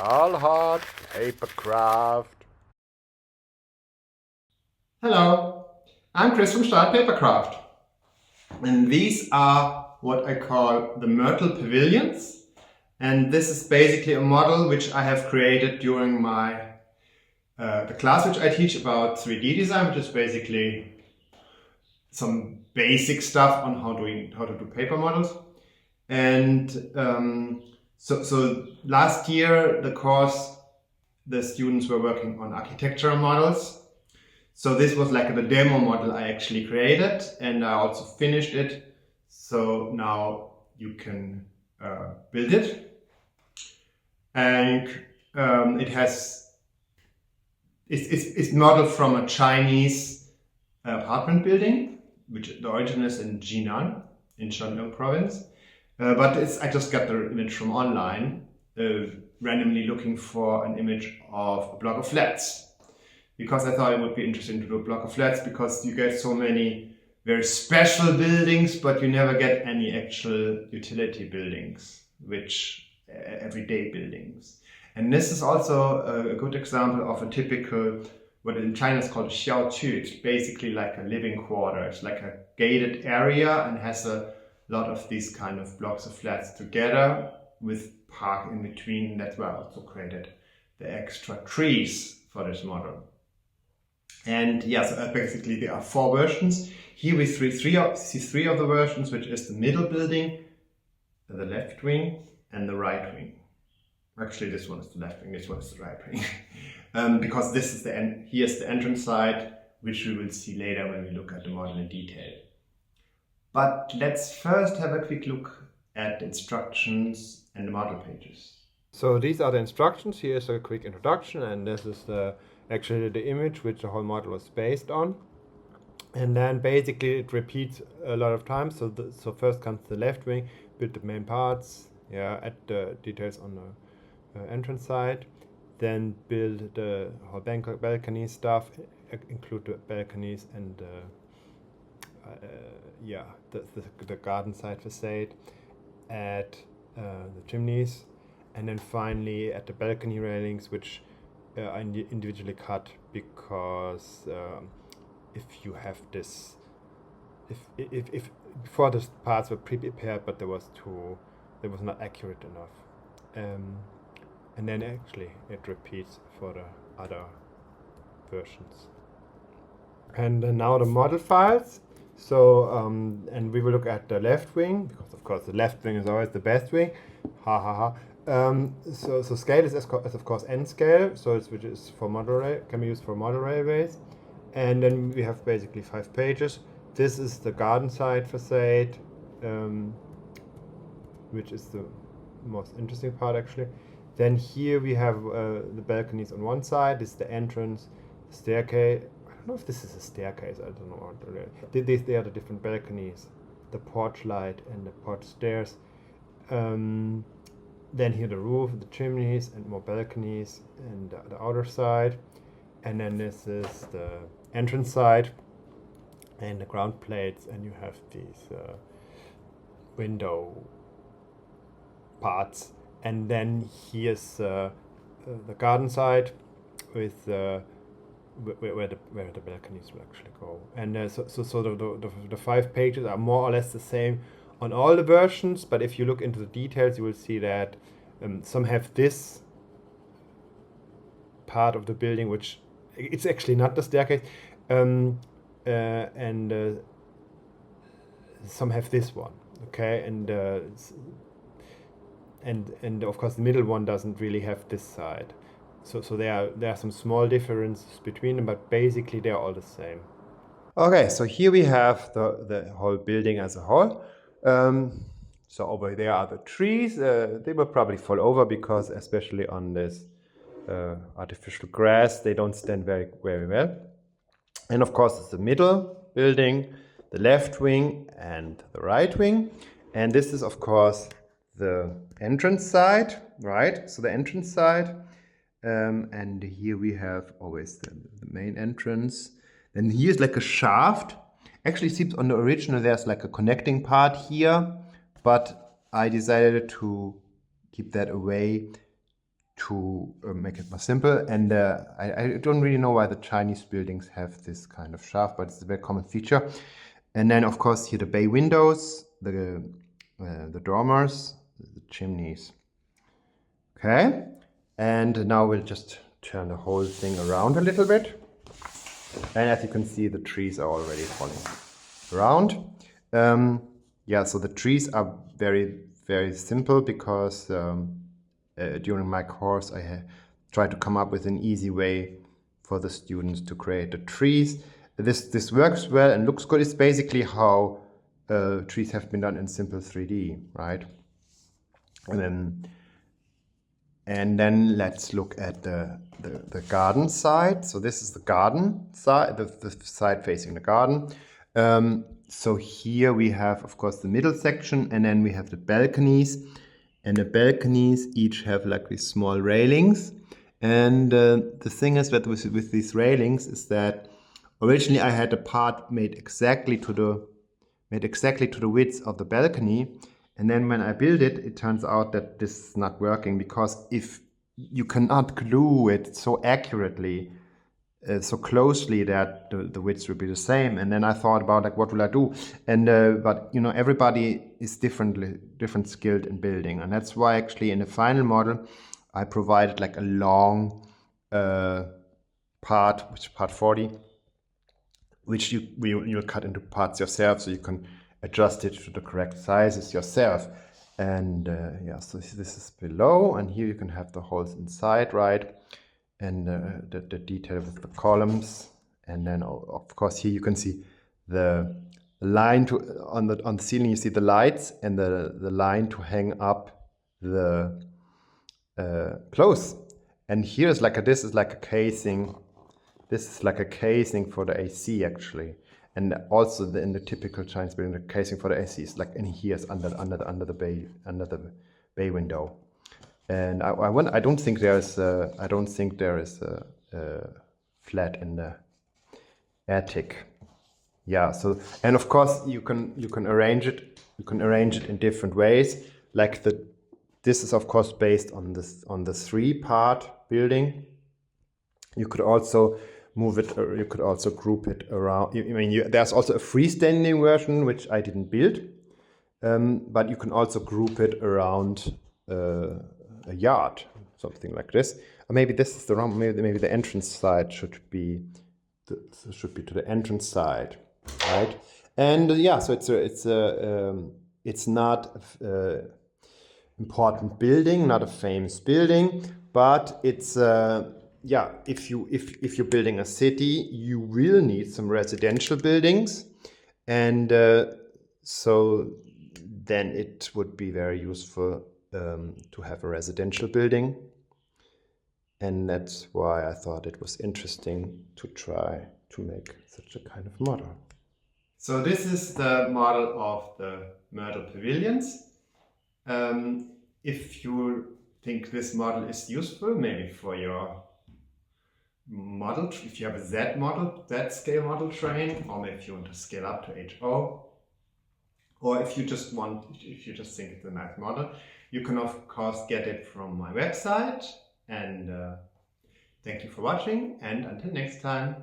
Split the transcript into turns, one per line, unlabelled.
Stahlhart Papercraft.
Hello, I'm Chris from Stahlhart Papercraft, and these are what I call the Myrtle Pavillions, and this is basically a model which I have created during my the class which I teach about 3D design, which is basically some basic stuff on how to do paper models. And so last year the students were working on architectural models. So this was like the demo model I actually created, and I also finished it. So now you can build it. And it's modeled from a Chinese apartment building, which the origin is in Jinan, in Shandong province. But I just got the image from online, randomly looking for an image of a block of flats. Because I thought it would be interesting to do a block of flats, because you get so many very special buildings, but you never get any actual utility buildings, which everyday buildings. And this is also a good example of a typical, what in China is called a xiaoqu. It's basically like a living quarter. It's like a gated area and has a lot of these kind of blocks of flats together with park in between. That's why I also created the extra trees for this model. And yeah, so basically there are 4 versions. Here we see three of the versions, which is the middle building, the left wing, and the right wing. Actually, this one is the left wing, this one is the right wing. Because this is here's the entrance side, which we will see later when we look at the model in detail. But let's first have a quick look at the instructions and the model pages.
So these are the instructions. Here's a quick introduction, and this is actually the image which the whole model was based on. And then basically it repeats a lot of times. So first comes the left wing, build the main parts, add the details on the entrance side, then build the whole balcony stuff, include the balconies and the garden side facade, add the chimneys, and then finally at the balcony railings, which are individually cut, because if you have this, if before the parts were pre-prepared, but there was not accurate enough, and then actually it repeats for the other versions. And now the model files. So and we will look at the left wing, because of course the left wing is always the best wing. Ha ha ha. So scale is of course n scale, so which is for can be used for model railways. And then we have basically 5 pages. This is the garden side facade, which is the most interesting part actually. Then here we have the balconies on one side. This is the entrance, the staircase. I don't know if this is a staircase. I don't know. They are the different balconies, the porch light and the porch stairs. Then here the roof, the chimneys, and more balconies, and the outer side. And then this is the entrance side and the ground plates, and you have these window parts. And then here's the garden side with where the balconies will actually go. And so the 5 pages are more or less the same on all the versions, but if you look into the details, you will see that some have this part of the building, which it's actually not the staircase, and some have this one, okay, and of course the middle one doesn't really have this side. So there are some small differences between them, but basically they're all the same. Okay, so here we have the whole building as a whole. So over there are the trees. They will probably fall over, because especially on this artificial grass, they don't stand very, very well. And of course it's the middle building, the left wing and the right wing. And this is of course the entrance side, right? So the entrance side. And here we have always the main entrance. Then here's like a shaft. Actually, it seems on the original there's like a connecting part here, but I decided to keep that away to make it more simple. And I don't really know why the Chinese buildings have this kind of shaft, but it's a very common feature. And then, of course, here the bay windows, the dormers, the chimneys. Okay, and now we'll just turn the whole thing around a little bit. And as you can see, the trees are already falling around. Yeah, so the trees are very, very simple because during my course I tried to come up with an easy way for the students to create the trees. This works well and looks good. It's basically how trees have been done in simple 3D, right? And then let's look at the garden side. So this is the garden side, the side facing the garden. So here we have, of course, the middle section, and then we have the balconies. And the balconies each have like these small railings. And the thing is that with these railings is that originally I had a part made exactly to the width of the balcony. And then when I build it, it turns out that this is not working, because if you cannot glue it so accurately, so closely that the width will be the same. And then I thought about like, what will I do? And but you know, everybody is different skilled in building, and that's why actually in the final model I provided like a long part, which is part 40, which you'll cut into parts yourself, so you can adjust it to the correct sizes yourself. And yeah, so this is below, and here you can have the holes inside, right? And the detail with the columns. And then of course here you can see the line on the ceiling. You see the lights and the line to hang up the clothes. And here is like this is like a casing. This is like a casing for the AC actually. And also in the typical Chinese building, the casing for the AC is like in here is under the bay window. And I don't think there is a flat in the attic. Yeah. So, and of course you can arrange it. You can arrange it in different ways. Like this is of course based on the 3-part building. You could also move it, or you could also group it around. I mean, there's also a freestanding version which I didn't build, but you can also group it around a yard, something like this. Or maybe this is the wrong. Maybe the entrance side should be to the entrance side, right? And yeah, so it's not important building, not a famous building, but it's yeah. If you're building a city, you will need some residential buildings, and so then it would be very useful to have a residential building. And that's why I thought it was interesting to try to make such a kind of model.
So this is the model of the Myrtle Pavilions. If you think this model is useful, maybe for your model, if you have a Z scale model train, or maybe if you want to scale up to HO, or if you just think it's a nice model, you can of course get it from my website. And thank you for watching, and until next time.